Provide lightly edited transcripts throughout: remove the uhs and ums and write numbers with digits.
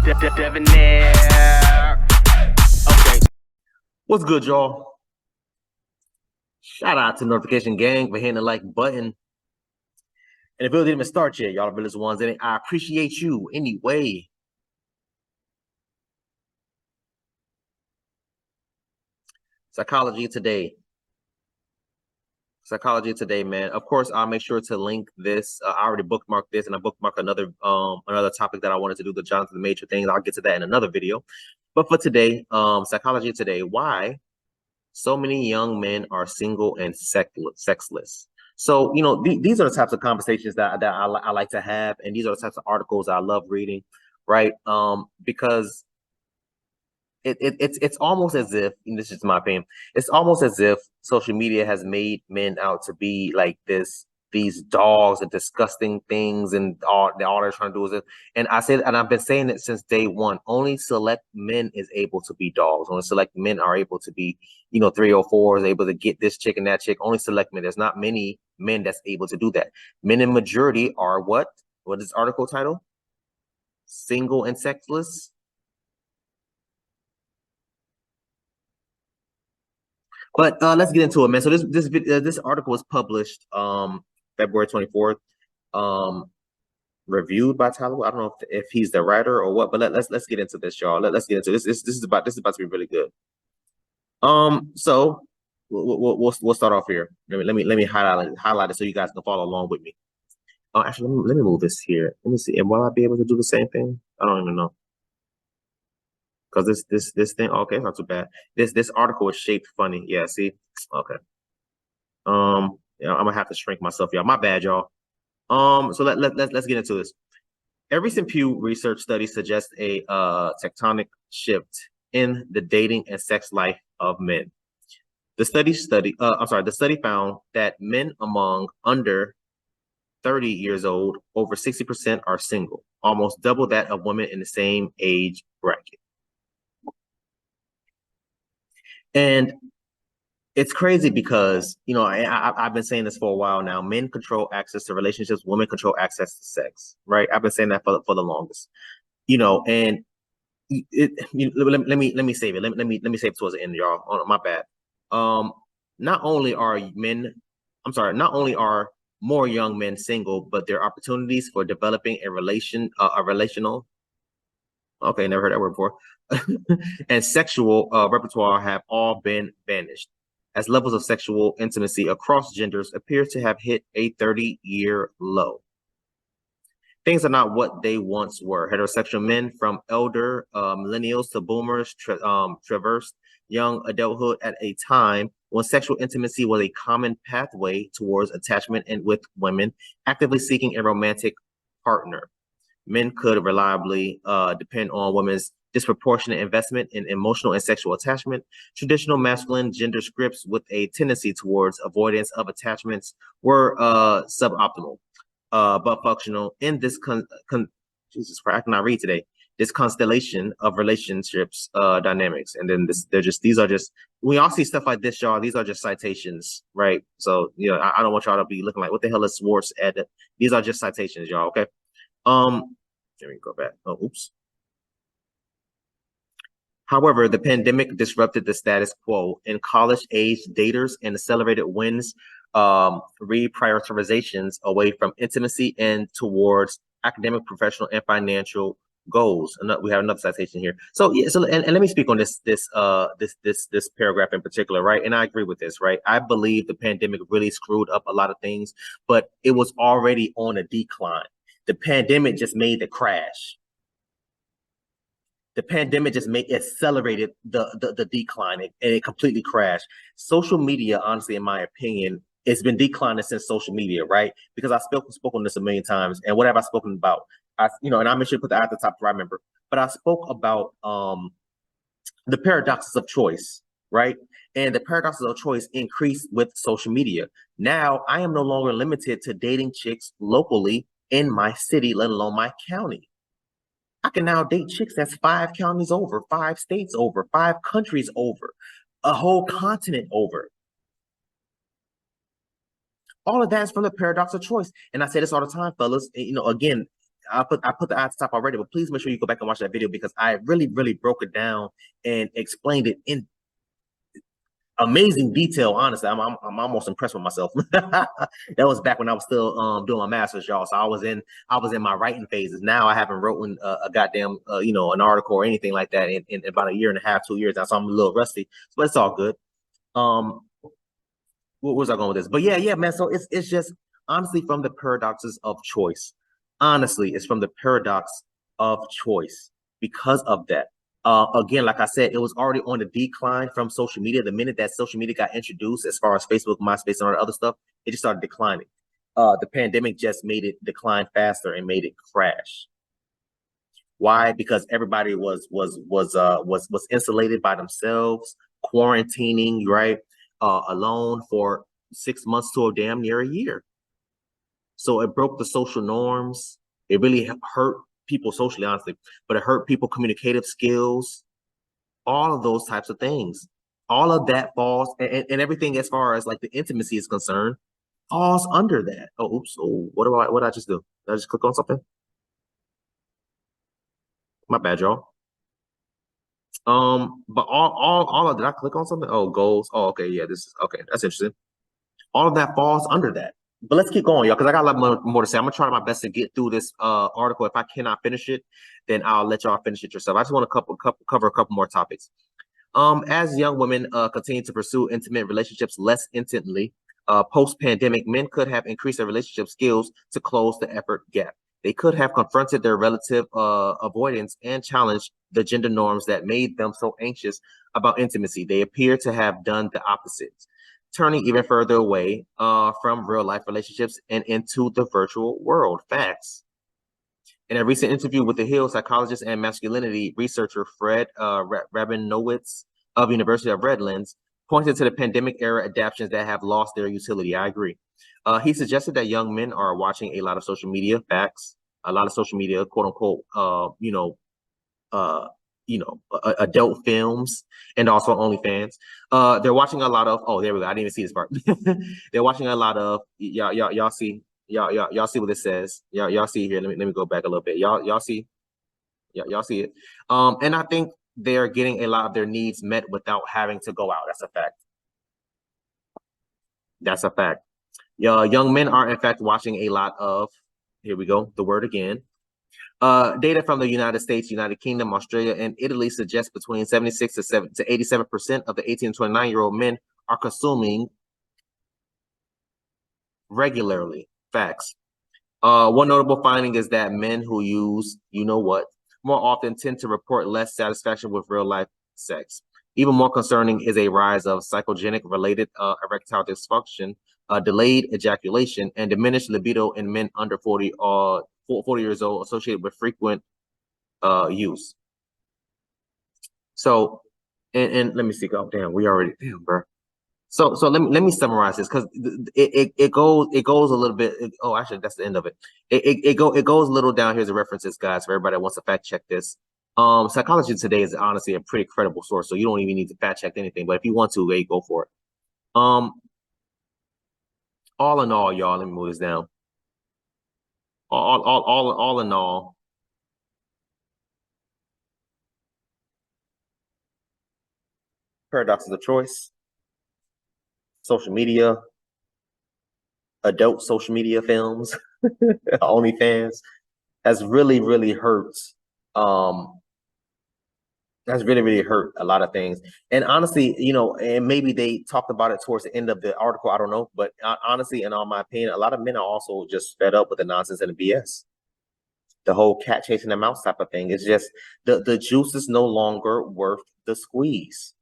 Debonair. Okay. What's good, y'all? Shout out to Notification Gang for hitting the like button. And if it didn't even start yet, y'all are the ones in it. I appreciate you anyway. Psychology today. Psychology today, man. Of course, I'll make sure to link this. I already bookmarked this, and I bookmarked another topic that I wanted to do, the Jonathan Major things. I'll get to that in another video. But for today, psychology today, why so many young men are single and sexless. So, these are the types of conversations that I like to have, and these are the types of articles I love reading, right? Because it's almost as if, and this is my opinion, it's almost as if social media has made men out to be like these dogs and disgusting things, and all they're trying to do is it. And I've been saying it since day one. Only select men is able to be dogs. Only select men are able to be, 304 is able to get this chick and that chick. Only select men. There's not many men that's able to do that. Men in majority are what? What is this article title? Single and sexless. But let's get into it, man. So this article was published February 24th, reviewed by Tyler. I don't know if he's the writer or what, but let's get into this, y'all. Let's get into this. This is about to be really good. So we'll start off here. Let me highlight it so you guys can follow along with me. Actually, let me move this here. Let me see. And will I be able to do the same thing? I don't even know. Because this thing, okay, it's not too bad. This article is shaped funny. Yeah, see? Okay. Yeah, I'm gonna have to shrink myself, y'all. My bad, y'all. So let's get into this. A recent Pew Research study suggests a tectonic shift in the dating and sex life of men. The study found that men among under 30 years old, over 60% are single, almost double that of women in the same age bracket. And it's crazy because, I've been saying this for a while now. Men control access to relationships. Women control access to sex, right? I've been saying that for the longest, and let me save it. Let me save it towards the end, y'all. Oh, my bad. Not only are more young men single, but their opportunities for developing a relational, okay, never heard that word before, and sexual repertoire have all been banished, as levels of sexual intimacy across genders appear to have hit a 30-year low. Things are not what they once were. Heterosexual men, from elder millennials to boomers, traversed young adulthood at a time when sexual intimacy was a common pathway towards attachment, and with women actively seeking a romantic partner. Men could reliably depend on women's disproportionate investment in emotional and sexual attachment. Traditional masculine gender scripts with a tendency towards avoidance of attachments were suboptimal, but functional in this Jesus Christ, I cannot read today. This constellation of relationships dynamics. And then these are just, we all see stuff like this, y'all. These are just citations, right? So, I don't want y'all to be looking like, what the hell is Swartz added? These are just citations, y'all, okay? Let me go back. Oh, oops. However, the pandemic disrupted the status quo, and college-age daters and accelerated wins reprioritizations away from intimacy and towards academic, professional, and financial goals. And we have another citation here. So yeah, and let me speak on this paragraph in particular, right? And I agree with this, right? I believe the pandemic really screwed up a lot of things, but it was already on a decline. The pandemic just made the crash. The pandemic just accelerated the decline, and it completely crashed. Social media, honestly, in my opinion, it's been declining since social media, right? Because I spoke on this a million times, and what have I spoken about? And I make sure to put that at the top so I remember. But I spoke about the paradoxes of choice, right? And the paradoxes of choice increased with social media. Now I am no longer limited to dating chicks locally in my city, let alone my county. I can now date chicks that's 5 counties over, 5 states over, 5 countries over, a whole continent over. All of that is from the paradox of choice. And I say this all the time, fellas. Again, I put the ad stop already, but please make sure you go back and watch that video because I really, really broke it down and explained it in amazing detail. Honestly, I'm almost impressed with myself. That was back when I was still doing my master's, y'all. So I was in my writing phases. Now I haven't written a goddamn an article or anything like that in about a year and a half, 2 years now. So I'm a little rusty, but it's all good. Where was I going with this? But yeah, man. So it's just honestly from the paradoxes of choice. Honestly, it's from the paradox of choice because of that. Again, like I said, it was already on the decline from social media. The minute that social media got introduced, as far as Facebook, MySpace, and all the other stuff, it just started declining. The pandemic just made it decline faster and made it crash. Why? Because everybody was insulated by themselves, quarantining, right? Alone for 6 months to a damn near a year. So it broke the social norms. It really hurt people socially, honestly, but it hurt people communicative skills, all of those types of things. All of that falls, and everything as far as like the intimacy is concerned, falls under that. Oh, oops. Oh, what did I just do? Did I just click on something? My bad, y'all. But all of did I click on something? Oh, goals. Oh, okay, yeah, this is okay. That's interesting. All of that falls under that. But let's keep going, y'all, because I got a lot more to say. I'm gonna try my best to get through this article. If I cannot finish it, then I'll let y'all finish it yourself. I just want to cover a couple more topics. As young women continue to pursue intimate relationships less intently, post-pandemic, men could have increased their relationship skills to close the effort gap. They could have confronted their relative avoidance and challenged the gender norms that made them so anxious about intimacy. They appear to have done the opposite, turning even further away from real-life relationships and into the virtual world. Facts. In a recent interview with The Hill, psychologist and masculinity researcher Fred Rabinowitz of University of Redlands pointed to the pandemic-era adaptations that have lost their utility. I agree. He suggested that young men are watching a lot of social media, facts, a lot of social media, quote unquote, adult films, and also OnlyFans. They're watching a lot of. Oh, there we go. I didn't even see this part. They're watching a lot of. Y'all see. Y'all see what it says. Y'all see here. Let me go back a little bit. Y'all see. Y'all see it. And I think they're getting a lot of their needs met without having to go out. That's a fact. That's a fact. Young men are in fact watching a lot of. Here we go. The word again. Data from the United States, United Kingdom, Australia, and Italy suggests between 76 to 87% of the 18 to 29-year-old men are consuming regularly. Facts. One notable finding is that men who use more often tend to report less satisfaction with real life sex. Even more concerning is a rise of psychogenic related erectile dysfunction, delayed ejaculation, and diminished libido in men under 40 years old associated with frequent use. So, and let me see. Oh, damn, bro. So let me summarize this because it goes a little bit. Oh, actually, that's the end of it. It goes a little down. Here's the references, guys, for everybody that wants to fact check this. Psychology Today is honestly a pretty credible source, so you don't even need to fact check anything. But if you want to, hey, go for it. All in all, y'all, let me move this down. All in all, paradoxes of choice, social media, adult social media films, OnlyFans, has really hurt. Has really hurt a lot of things. And honestly, and maybe they talked about it towards the end of the article. I don't know, but honestly, in all my opinion, a lot of men are also just fed up with the nonsense and the BS. The whole cat chasing the mouse type of thing. It's just the juice is no longer worth the squeeze.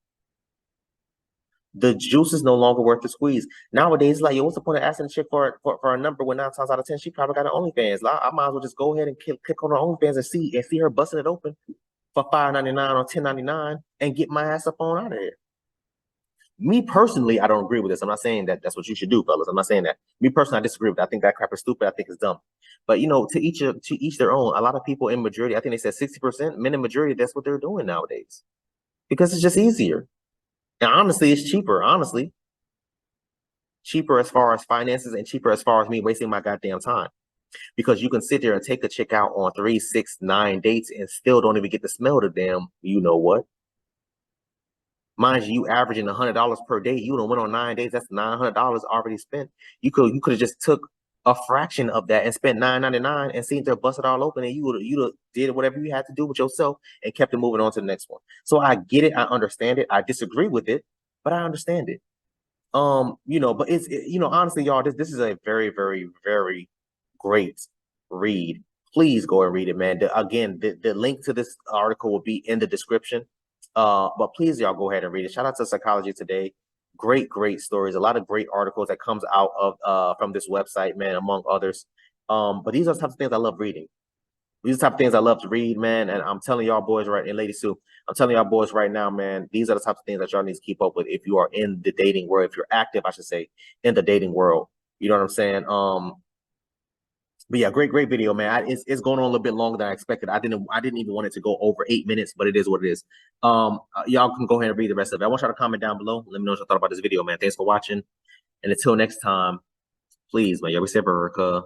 The juice is no longer worth the squeeze. Nowadays, like, yo, what's the point of asking a chick for a number when 9 times out of 10 she probably got an OnlyFans? I might as well just go ahead and click on her OnlyFans and see her busting it open for $5.99 or $10.99 and get my ass up on out of here. Me personally, I don't agree with this. I'm not saying that that's what you should do, fellas. I'm not saying that. Me personally, I disagree with it. I think that crap is stupid. I think it's dumb. But to each their own. A lot of people in majority, I think they said 60%, men in majority, that's what they're doing nowadays. Because it's just easier. And honestly, it's cheaper, honestly. Cheaper as far as finances and cheaper as far as me wasting my goddamn time. because you can sit there and take a chick out on 3, 6, 9 dates and still don't even get to smell the damn, you know what? Mind you, averaging $100 per day. You don't went on 9 days. That's $900 already spent. You could have just took a fraction of that and spent $9.99 and seen to bust it all open, and you did whatever you had to do with yourself and kept it moving on to the next one. So I get it. I understand it. I disagree with it, but I understand it. But honestly, y'all, this is a very, very, very great read. Please go and read it, man. The link to this article will be in the description. But please, y'all, go ahead and read it. Shout out to Psychology Today. Great, great stories. A lot of great articles that comes out of from this website, man, among others. But these are the types of things I love reading. These are the type of things I love to read, man. And I'm telling y'all boys and ladies too, I'm telling y'all boys right now, man, these are the types of things that y'all need to keep up with if you are in the dating world, if you're active, I should say, in the dating world. You know what I'm saying? But yeah, great video, man. It's going on a little bit longer than I expected. I didn't even want it to go over 8 minutes, but it is what it is. Y'all can go ahead and read the rest of it. I want y'all to comment down below. Let me know what you thought about this video, man. Thanks for watching. And until next time, please, man, y'all be safe, America.